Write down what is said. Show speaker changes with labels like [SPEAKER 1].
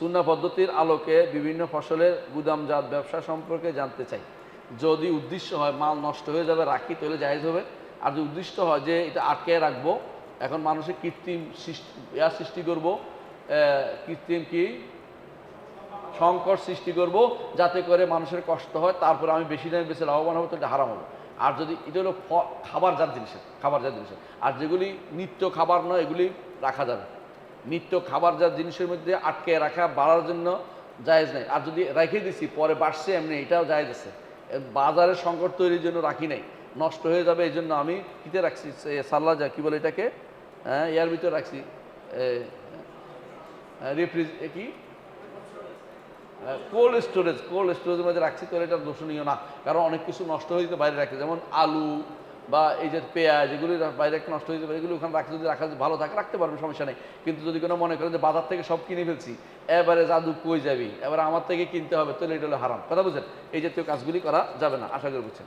[SPEAKER 1] সুন্নাহ পদ্ধতির আলোকে বিভিন্ন ফসলের গুদামজাত ব্যবসা সম্পর্কে জানতে চাই। যদি উদ্দেশ্য হয় মাল নষ্ট হয়ে যাবে রাখি তাহলে জায়েজ হবে। আর যদি উদ্দেশ্য হয় যে এটা আটকে রাখবো, এখন মানুষের কৃত্রিম সৃষ্টি করব, কৃত্রিম কি সংকট সৃষ্টি করব যাতে করে মানুষের কষ্ট হয়, তারপরে আমি বেশি দামে বেশি লাভবান হবো, তো এটা হারাম হবে। আর যদি এটা হলো খাবারজাত জিনিসের, আর যেগুলি নিত্য খাবার নয় এগুলি রাখা যাবে। নিত্য খাবারজাত জিনিসের মধ্যে আটকে রাখা বাড়ার জন্য জায়েজ নেই। আর যদি রেখে দিছি পরে বাড়ছে এমনি, এটাও জায়েজ আছে। বাজারের সংকট তৈরির জন্য রাখি নাই, নষ্ট হয়ে যাবে এই জন্য আমি কিতে রাখছি, সাল্লা যা কি বলে এটাকে, ইয়ার ভিতরে রাখছি, কি কোল্ড স্টোরেজের মধ্যে রাখছি, তো এটা দোষণীয় না। কারণ অনেক কিছু নষ্ট হয়ে যেতে বাইরে রাখে, যেমন আলু বা এই যে পেঁয়াজ, এগুলি বাইরে একটা নষ্ট হয়ে যেতে পারে, এগুলো ওখানে রাখতে যদি রাখা ভালো থাকে রাখতে পারবেন, সমস্যা নেই। কিন্তু যদি কোনো মনে করেন যে বাজার থেকে সব কিনে ফেলছি, এবারে জাদু কই যাবি, এবার আমার থেকে কিনতে হবে, তাহলে এটা হলো হারাম। কথা বুঝেন? এই জাতীয় কাজগুলি করা যাবে না, আশা করি বুঝছেন।